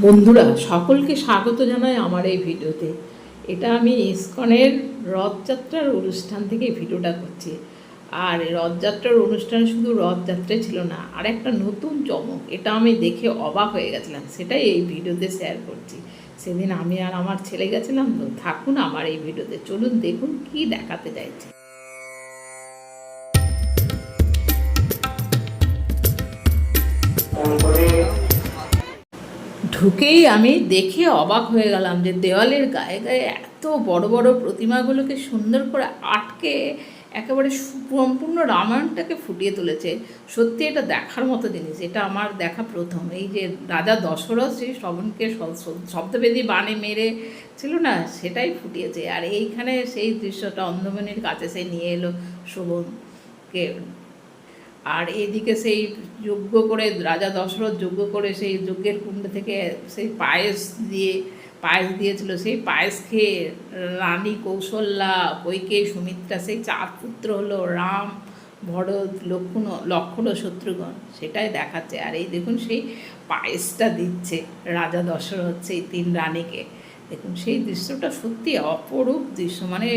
বন্ধুরা সকলকে স্বাগত জানাই আমার এই ভিডিওতে। এটা আমি ইসকনের রথযাত্রার অনুষ্ঠান থেকে ভিডিওটা করছি। আর রথযাত্রার অনুষ্ঠান শুধু রথযাত্রাই ছিল না, আর একটা নতুন চমক, এটা আমি দেখে অবাক হয়ে গেছিলাম, সেটাই এই ভিডিওতে শেয়ার করছি। সেদিন আমি আর আমার ছেলে গেছিলাম, তো থাকুন আমার এই ভিডিওতে, চলুন দেখুন কি দেখাতে চাইছে। ঢুকেই আমি দেখে অবাক হয়ে গেলাম যে দেওয়ালের গায়ে গায়ে এত বড় বড় প্রতিমাগুলোকে সুন্দর করে আটকে একেবারে সম্পূর্ণ রামায়ণটাকে ফুটিয়ে তুলেছে। সত্যি এটা দেখার মতো জিনিস, এটা আমার দেখা প্রথম। এই যে রাজা দশরথ সেই শ্রবণকে শব্দবেদী বাণে মেরে ছিল না, সেটাই ফুটিয়েছে। আর এইখানে সেই দৃশ্যটা অন্ধমণির কাছে সে নিয়ে এলো শ্রবণকে। আর এদিকে সেই যজ্ঞ করে রাজা দশরথ যজ্ঞ করে সেই যজ্ঞের কুণ্ড থেকে সেই পায়েস দিয়েছিল, সেই পায়েস খেয়ে রানী কৌশল্যা, কৈকেয়ী, সুমিত্রা, সেই 4 পুত্র হলো রাম, ভরত, লক্ষ্মণ ও শত্রুঘ্ন, সেটাই দেখাচ্ছে। আর এই দেখুন সেই পায়েসটা দিচ্ছে রাজা দশরথ সেই 3 রানীকে। দেখুন সেই দৃশ্যটা সত্যি অপরূপ দৃশ্য। মানে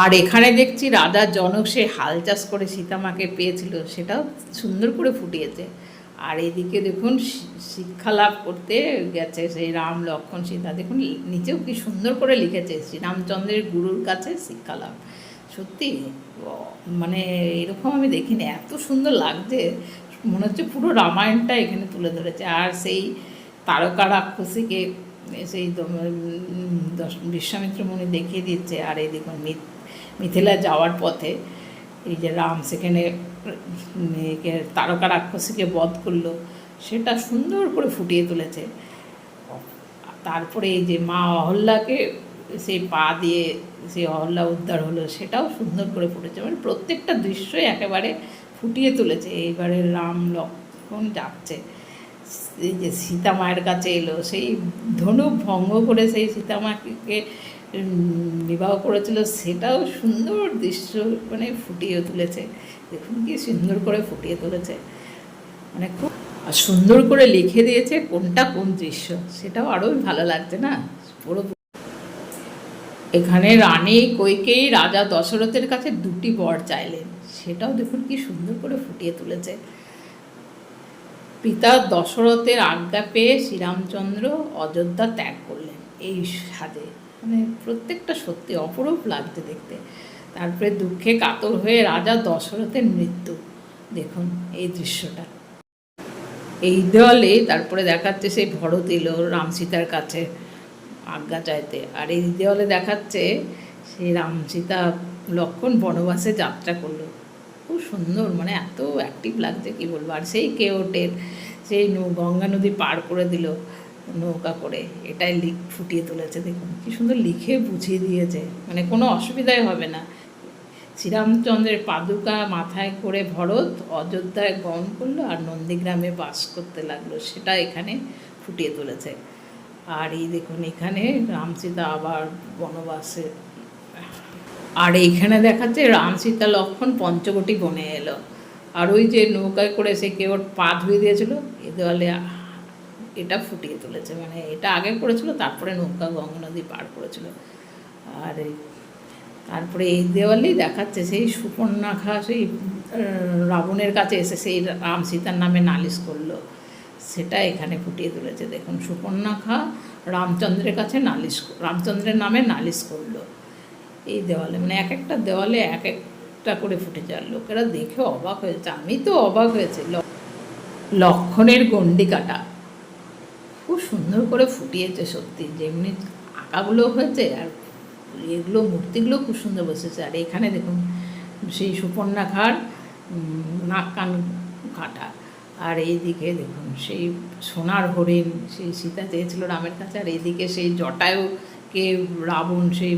আর এখানে দেখছি রাজা জনক সে হাল চাষ করে সীতামাকে পেয়েছিল, সেটাও সুন্দর করে ফুটিয়েছে। আর এদিকে দেখুন শিক্ষা লাভ করতে গেছে সেই রাম, লক্ষ্মণ, সীতা। দেখুন নিচেও কি সুন্দর করে লিখেছে, শ্রীরামচন্দ্রের গুরুর কাছে শিক্ষা লাভ। সত্যি মানে এরকম আমি দেখিনি, এত সুন্দর লাগছে, মনে হচ্ছে পুরো রামায়ণটা এখানে তুলে ধরেছে। আর সেই তারকা রাক্ষসীকে সেই বিশ্বামিত্র মুনি দেখিয়ে দিচ্ছে। আর এই দেখুন মিথিলা যাওয়ার পথে এই যে রাম সেখানে তারকা রাক্ষসীকে বধ করলো, সেটা সুন্দর করে ফুটিয়ে তুলেছে। তারপরে এই যে মা অহল্যাকে সেই পা দিয়ে সেই অহল্যা উদ্ধার হলো, সেটাও সুন্দর করে ফুটেছে। মানে প্রত্যেকটা দৃশ্যই একেবারে ফুটিয়ে তুলেছে। এইবারে রাম লক্ষ্মণ যাচ্ছে, এই যে সীতা মায়ের কাছে এলো, সেই ধনুক ভঙ্গ করে সেই সীতামাকে বিবাহ করেছিল, সেটাও সুন্দর দৃশ্য মানে ফুটিয়ে তুলেছে। দেখুন কি সুন্দর করে ফুটিয়ে তুলেছে, মানে খুব সুন্দর করে লিখে দিয়েছে কোনটা কোন দৃশ্য, সেটাও আরও ভালো লাগছে না পুরো। এখানে রানী কৈকেয়ী রাজা দশরথের কাছে 2টি বর চাইলেন, সেটাও দেখুন কি সুন্দর করে ফুটিয়ে তুলেছে। পিতা দশরথের আজ্ঞা পেয়ে শ্রীরামচন্দ্র অযোধ্যা ত্যাগ করলেন এই সাজে। মানে প্রত্যেকটা সত্যি অপরূপ লাগছে দেখতে। তারপরে দুঃখে কাতর হয়ে রাজা দশরথের মৃত্যু, দেখুন এই দৃশ্যটা। এই দেওয়ালে তারপরে দেখাচ্ছে সেই ভরত এলো রাম সীতার কাছে আজ্ঞা চাইতে। আর এই দেওয়ালে দেখাচ্ছে সেই রাম সীতা লক্ষ্মণ বনবাসে যাত্রা করলো, খুব সুন্দর, মানে এত অ্যাক্টিভ লাগছে কি বলবো। আর সেই কেওটের সেই গঙ্গা নদী পার করে দিল নৌকা করে, এটাই ফুটিয়ে তুলেছে। দেখুন কি সুন্দর লিখে বুঝিয়ে দিয়েছে, মানে কোনো অসুবিধাই হবে না। শ্রীরামচন্দ্রের পাদুকা মাথায় করে ভরত অযোধ্যায় গমন করলো আর নন্দীগ্রামে বাস করতে লাগলো, সেটা এখানে ফুটিয়ে তুলেছে। আর এই দেখুন এখানে রাম সীতা আবার বনবাসে। আর এইখানে দেখাচ্ছে রাম সীতা লক্ষ্মণ পঞ্চবটী বনে এলো। আর ওই যে নৌকায় করে সে কেউ পা ধুয়ে দিয়েছিল, এ দেওয়ালে এটা ফুটিয়ে তুলেছে। মানে এটা আগে করেছিল, তারপরে নৌকা গঙ্গা নদী পার করেছিল। আর তারপরে এই দেওয়ালেই দেখাচ্ছে সেই সুপর্ণাখা সেই রাবণের কাছে এসে সেই রাম সীতার নামে নালিশ করলো, সেটা এখানে ফুটিয়ে তুলেছে। দেখুন সুপর্ণাখা রামচন্দ্রের কাছে রামচন্দ্রের নামে নালিশ করলো এই দেওয়ালে। মানে এক একটা দেওয়ালে এক একটা করে ফুটেছে, আর লোকেরা দেখে অবাক হয়েছে, আমি তো অবাক হয়েছি। লক্ষ্মণের গণ্ডি কাটা খুব সুন্দর করে ফুটিয়েছে সত্যি, যেমনি আঁকাগুলো হয়েছে আর এগুলো মূর্তিগুলো খুব সুন্দর বসেছে। আর এখানে দেখুন সেই সুপর্ণাখার নাক কান কাটা। আর এইদিকে দেখুন সেই সোনার হরিণ সেই সীতা চেয়েছিল রামের কাছে, আর এইদিকে সেই জটায়ুকে রাবণ সেই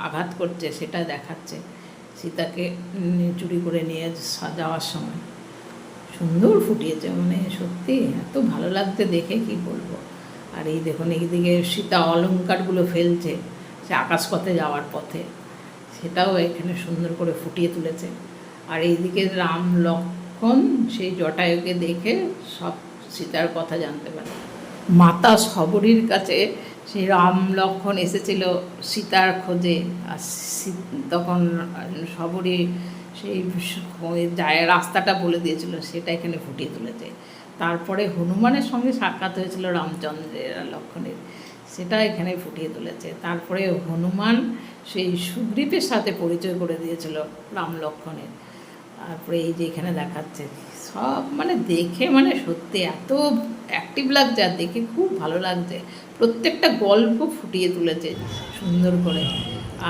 আঘাত করছে, সেটা দেখাচ্ছে সীতাকে চুরি করে নিয়ে যাওয়ার সময়। সুন্দর ফুটিয়েছে, মানে সত্যি এত ভালো লাগছে দেখে কি বলবো। আর এই দেখুন এইদিকে সীতা অলঙ্কারগুলো ফেলছে সে আকাশপথে যাওয়ার পথে, সেটাও এখানে সুন্দর করে ফুটিয়ে তুলেছে। আর এইদিকে রাম লক্ষ্মণ সেই জটায়ুকে দেখে সব সীতার কথা জানতে পারে। মাতা শবরীর কাছে সেই রাম লক্ষ্মণ এসেছিল সীতার খোঁজে। আর তখন শবরী সেই যায় রাস্তাটা বলে দিয়েছিল, সেটা এখানে ফুটিয়ে তুলেছে। তারপরে হনুমানের সঙ্গে সাক্ষাৎ হয়েছিল রামচন্দ্রের লক্ষ্মণের, সেটা এখানে ফুটিয়ে তুলেছে। তারপরে হনুমান সেই সুগ্রীবের সাথে পরিচয় করে দিয়েছিল রাম লক্ষ্মণের। তারপরে এই যে এখানে দেখাচ্ছে সব, মানে দেখে মানে সত্যি এত অ্যাক্টিভ লাগছে, আর দেখে খুব ভালো লাগছে। প্রত্যেকটা গল্প ফুটিয়ে তুলেছে সুন্দর করে।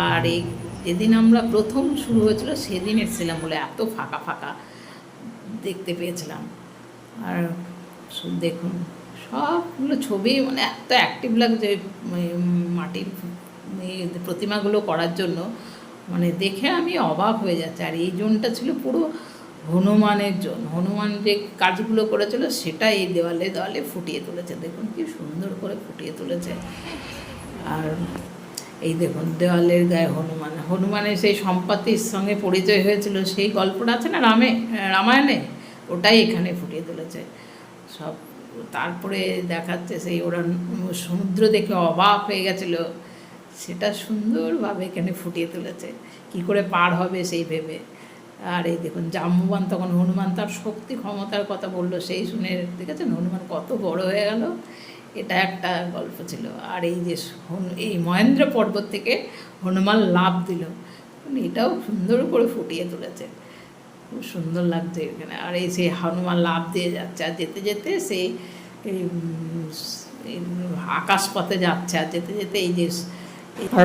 আর এই যেদিন আমরা প্রথম শুরু হয়েছিল সেদিন এসেছিলাম বলে এত ফাঁকা ফাঁকা দেখতে পেয়েছিলাম। আর দেখুন সবগুলো ছবি মানে এত অ্যাক্টিভ লাগছে মাটির প্রতিমাগুলো করার জন্য, মানে দেখে আমি অবাক হয়ে যাচ্ছি। আর এই জোনটা ছিল পুরো হনুমানের জন্য, হনুমান যে কাজগুলো করেছিল সেটা এই দেওয়ালে দেওয়ালে ফুটিয়ে তুলেছে। দেখুন কি সুন্দর করে ফুটিয়ে তুলেছে। আর এই দেখুন দেওয়ালের গায়ে হনুমানের সেই সম্পত্তির সঙ্গে পরিচয় হয়েছিল, সেই গল্পটা আছে না রামায়ণে, ওটাই এখানে ফুটিয়ে তুলেছে সব। তারপরে দেখাচ্ছে সেই ওরা সমুদ্র দেখে অবাক হয়ে গেছিলো, সেটা সুন্দরভাবে এখানে ফুটিয়ে তুলেছে, কি করে পার হবে সেই ভেবে। আর এই দেখুন জাম্ববান তখন হনুমান তার শক্তি ক্ষমতার কথা বললো, সেই শুনে দেখেছেন হনুমান কত বড় হয়ে গেল, এটা একটা গল্প ছিল। আর এই যে এই মহেন্দ্র পর্বত থেকে হনুমান লাফ দিল, এটাও সুন্দর করে ফুটিয়ে তুলেছে, খুব সুন্দর লাগছে এখানে। আর এই সেই হনুমান লাফ দিয়ে যাচ্ছে, আর যেতে যেতে সেই আকাশপথে যাচ্ছে, আর যেতে যেতে এই যে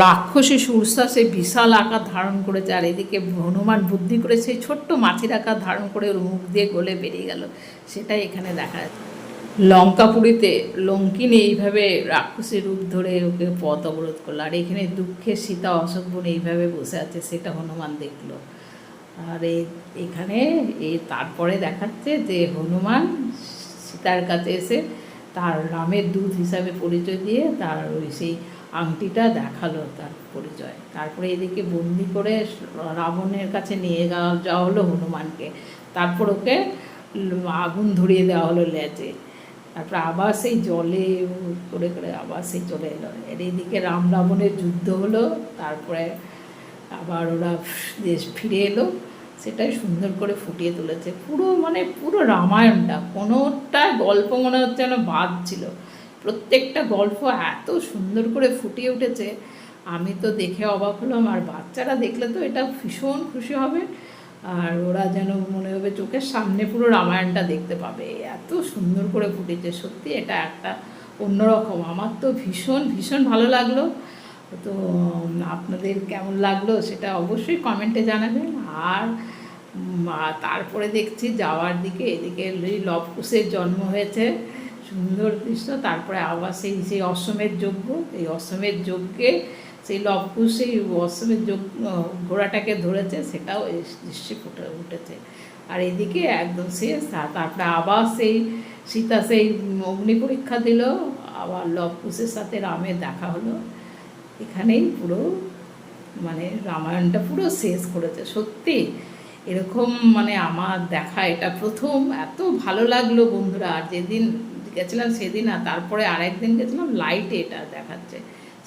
রাক্ষসী সুরসা সেই বিশাল আকার ধারণ করেছে, আর এদিকে হনুমান বুদ্ধি করে সেই ছোট্ট মাছির আকার ধারণ করে ওর মুখ দিয়ে গলে বেরিয়ে গেল, সেটাই এখানে দেখা যাচ্ছে। লঙ্কাপুরীতে লঙ্কিনী এইভাবে রাক্ষসী রূপ ধরে ওকে পথ অবরোধ করলো, আর এখানে দুঃখে সীতা অশোকবন এইভাবে বসে আছে, সেটা হনুমান দেখলো। আর এখানে তারপরে দেখাচ্ছে যে হনুমান সীতার কাছে এসে তার রামের দূত হিসাবে পরিচয় দিয়ে তার ওই সেই আংটিটা দেখালো তার পরিচয়। তারপরে এদিকে বন্দি করে রাবণের কাছে নিয়ে যাওয়া হলো হনুমানকে, তারপর ওকে আগুন ধরিয়ে দেওয়া হলো লেজে, তারপরে আবার সেই জলে করে করে আবার সেই চলে এলো। এর এইদিকে রাম রাবণের যুদ্ধ হলো, তারপরে আবার ওরা দেশ ফিরে এলো, সেটাই সুন্দর করে ফুটিয়ে তুলেছে পুরো, মানে পুরো রামায়ণটা, কোনোটা গল্প মনে হচ্ছে যেন বাদ ছিল, প্রত্যেকটা গল্প এত সুন্দর করে ফুটিয়ে উঠেছে, আমি তো দেখে অবাক হলাম। আর বাচ্চারা দেখলে তো এটা ভীষণ খুশি হবে, আর ওরা যেন মনে হবে চোখের সামনে পুরো রামায়ণটা দেখতে পাবে, এত সুন্দর করে ফুটেছে। সত্যি এটা একটা অন্যরকম, আমার তো ভীষণ ভীষণ ভালো লাগলো। তো আপনাদের কেমন লাগলো সেটা অবশ্যই কমেন্টে জানাবেন। আর তারপরে দেখছি যাওয়ার দিকে এদিকে লবকুশের জন্ম হয়েছে, সুন্দর দৃশ্য। তারপরে আবার সেই অশ্বমেধ যজ্ঞ, এই অশ্বমেধ যজ্ঞে সেই লবকুশ সেই অশ্বমেধ ঘোড়াটাকে ধরেছে, সেটাও এই দৃশ্যে ফুটে উঠেছে। আর এদিকে একদম শেষ, তারপরে আবার সেই সীতা সেই অগ্নি পরীক্ষা দিল, আবার লবকুশের সাথে রামের দেখা হলো, এখানেই পুরো মানে রামায়ণটা পুরো শেষ করেছে। সত্যি এরকম মানে আমার দেখা এটা প্রথম, এত ভালো লাগলো বন্ধুরা। আর যেদিন গেছিলাম সেদিন, আর তারপরে আরেকদিন গেছিলাম লাইটে এটা দেখাচ্ছে,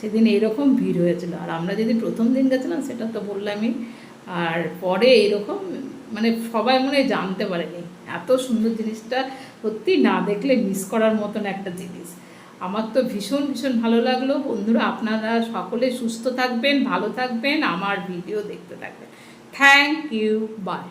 সেদিন এইরকম ভিড় হয়েছিল। আর আমরা যেদিন প্রথম দিন গেছিলাম সেটা তো বললামই, আর পরে এইরকম মানে সবাই মনে জানতে পারেনি, এত সুন্দর জিনিসটা সত্যি না দেখলে মিস করার মতন একটা জিনিস। আমার তো ভীষণ ভীষণ ভালো লাগলো বন্ধুরা। আপনারা সকলে সুস্থ থাকবেন, ভালো থাকবেন, আমার ভিডিও দেখতে থাকবেন। Thank you, by.